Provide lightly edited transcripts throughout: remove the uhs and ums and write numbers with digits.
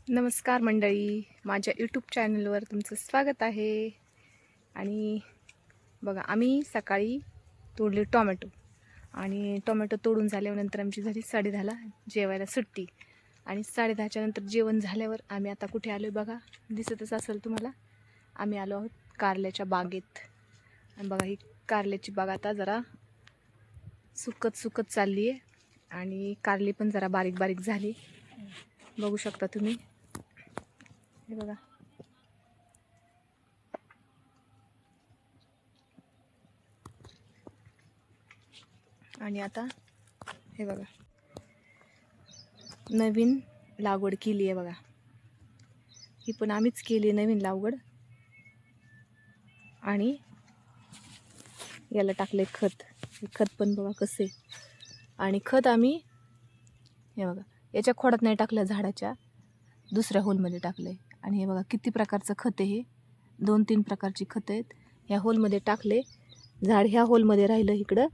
नमस्कार मंडळी, माझ्या यूट्यूब चॅनलवर तुमचं स्वागत आहे. आणि बघा, आम्ही सकाळी तोडले टोमॅटो आणि टोमॅटो तोडून झाल्यानंतर आमची झाली 10:30ला जेवायला सुट्टी. आणि 10:30च्या नंतर जेवण झाल्यावर आम्ही आता कुठे आलो बघा, दिसतच असेल तुम्हाला. आम्ही आलो आहोत कारल्याच्या बागेत. आणि बघा, ही कारल्याची बाग आता जरा सुकत चालली आहे आणि कारली पण जरा बारीक बारीक झाली, बघू शकता तुम्ही. हे बघा, आणि आता हे बघा, नवीन लागवड केली आहे बघा. ही पण आम्हीच केली नवीन लागवड. आणि याला टाकले खत. हे खत पण बघा कसे. आणि खत आम्ही हे बघा याच्या खोडात नाही टाकलं, झाडाच्या दुसऱ्या होलमध्ये टाकले. आणि हे बघा किती प्रकारचं खत आहे. हे 2-3 प्रकारची खत आहेत. ह्या होलमध्ये टाकले. झाड ह्या होलमध्ये राहिलं इकडं,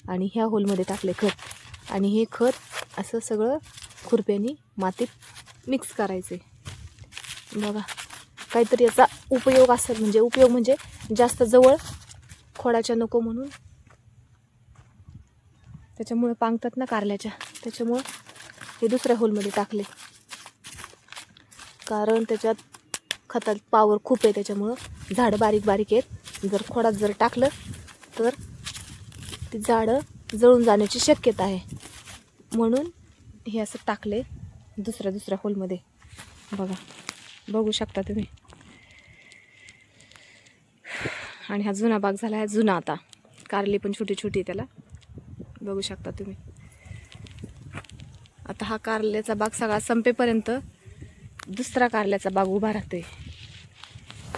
आणि ह्या होलमध्ये टाकले खत. आणि हे खत असं सगळं खुरप्यानी मातीत मिक्स करायचे. बघा, काहीतरी याचा उपयोग असेल, म्हणजे उपयोग म्हणजे जास्त जवळ खोडाच्या नको म्हणून. त्याच्यामुळे पांगतात ना कारल्याच्या, त्याच्यामुळं हे दुसऱ्या होलमध्ये टाकले. कारण त्याच्यात खतात पावर खूप आहे, त्याच्यामुळं झाडं बारीक बारीक आहेत. जर खोडात जर टाकलं तर ती झाडं जळून जाण्याची शक्यता आहे, म्हणून हे असं टाकले दुसऱ्या होलमध्ये. बघा, बघू शकता तुम्ही. आणि हा जुना बाग झाला आहे, जुना. आता कारली पण छोटी छोटी आहे त्याला, बघू शकता तुम्ही. आता हा कारल्याचा बाग सगळा संपेपर्यंत दुसरा कारल्याचा बाग उभा राहतोय.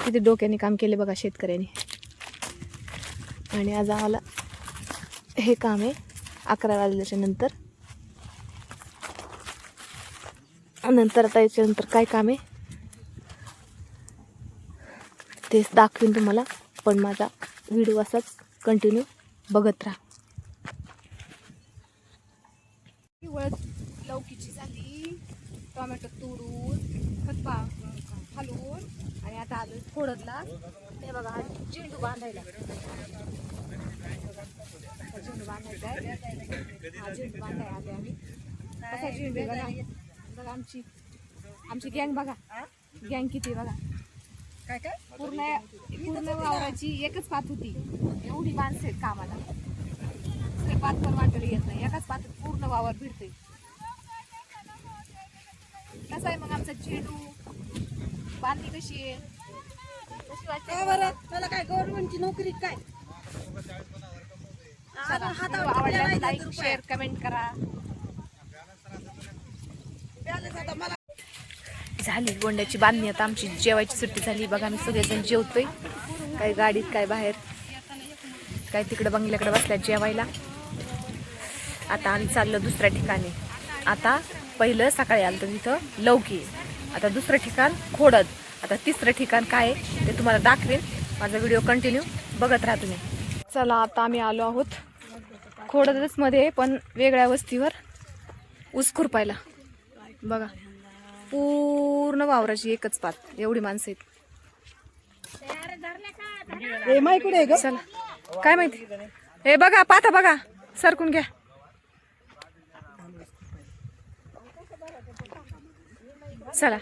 किती डोक्याने काम केले बघा शेतकऱ्यांनी. आणि आज आम्हाला हे काम आहे 11 वाजल्याच्या नंतर. आता याच्यानंतर काय काम आहे तेच दाखवीन तुम्हाला, पण माझा व्हिडिओ असाच कंटिन्यू बघत राहा. लौकीची झाली, टोमॅटो तोडून खत घालून, आणि आता आलो खोडदला. ते बघा, हा झेंडू बांधायला. झेंडू बांधायचा आहे. हा झेंडू बांधाय आले आम्ही. कसा झेंडू बघा. बघा आमची गँग बघा, गँग किती बघा. काय पूर्ण वावराची एकच पात होती. एवढी माणसं आहेत कामाला. ते पात पण वाटली येत नाही, एकाच पात पूर्ण वावर भिडते. कसा आहे मग आमचा झेंडू, बांधली कशी आहे, कशी वाटते बरं? मला काय गव्हर्नमेंटची नोकरी काय? आवडल्यास लाईक, शेअर, कमेंट करा. झाली गोंड्याची बांधणी. आता आमची जेवायची सुट्टी झाली बघा. आम्ही सगळेजण जेवतोय, काही गाडीत, काय बाहेर, काय तिकडे बंगल्याकडे बसल्यात जेवायला. आता आम्ही चाललो दुसऱ्या ठिकाणी. आता पहिलं सकाळी आलं तर तिथं लौकी, आता दुसरं ठिकाण खोडद, आता तिसरं ठिकाण काय आहे ते तुम्हाला दाखवेन. माझा व्हिडिओ कंटिन्यू बघत राहा तुम्ही. चला, आता आम्ही आलो आहोत खोडदच मध्ये, पण वेगळ्या वस्तीवर ऊस खुरपायला. बघा, पूर्ण वावराची एकच पात, एवढी माणसं आहेत. चला, काय माहिती. हे बघा, पाता बघा, सरकून घ्या. चला,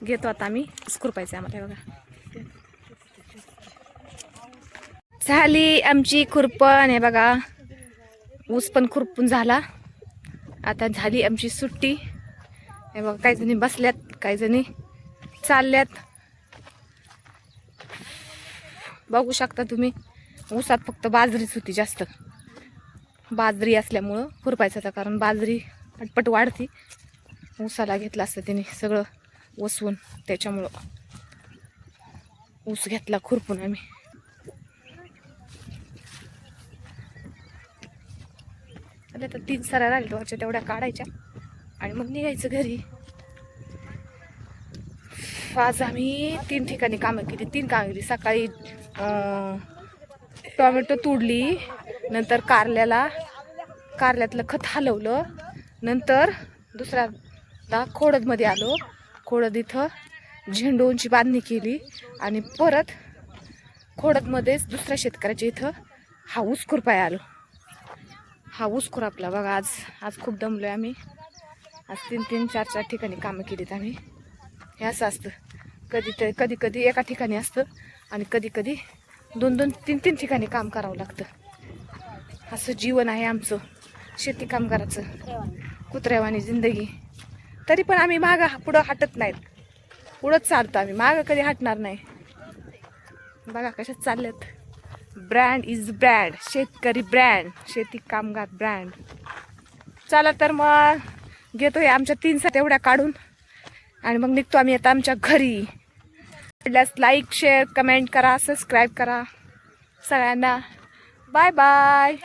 घेतो आता आम्ही. खुरपायचं आम्हाला. बघा, झाली आमची खुरपण. हे बघा, ऊस पण खुरपून झाला. आता झाली आमची सुट्टी. हे बघा, काही जणी बसल्यात, काही जणी चालल्यात. बघू शकता तुम्ही. ऊसात फक्त बाजरीच होती जास्त. बाजरी असल्यामुळं खुरपायचं होतं, कारण बाजरी पटपट वाढती. ऊसाला घेतलं असतं त्याने सगळं वसवून, त्याच्यामुळं ऊस घेतला खुरपून आम्ही. आता 3 सऱ्या राहिल्या वरच्या, तेवढ्या काढायच्या आणि मग निघायचं घरी. आज आम्ही 3 ठिकाणी कामं केली. 3 कामं केली. सकाळी टोमॅटो तोडली, नंतर कारल्यातलं खत हलवलं, नंतर दुसऱ्या खोडदमध्ये आलो खोडद इथं झेंडूंची बांधणी केली आणि परत खोडदमध्येच दुसऱ्या शेतकऱ्याच्या इथं हा ऊस खुरपाय आलो. हा ऊस खुरपला बघा. आज खूप दमलोय आम्ही. आज 3-3, 4-4 ठिकाणी कामं केलीत आम्ही. हे असं असतं. कधी एका ठिकाणी असतं आणि कधी 2-2, 3-3 ठिकाणी काम करावं लागतं. असं जीवन आहे आमचं शेती कामगाराचं. कुत्र्यावानी जिंदगी. तरी पण आम्ही मागं पुढं हटत नाहीत. पुढंच चालतो आम्ही, मागं कधी हटणार नाही. बघा कशात चाललेत. Brand is brand. शेतकरी ब्रँड, शेती कामगार ब्रँड. चला तर मग घेतोय आमच्या 3 सात एवढ्या काढून आणि मग निघतो आम्ही आता आमच्या घरी. लाईक, शेअर, कमेंट करा, सबस्क्राईब करा सगळ्यांना. Bye bye.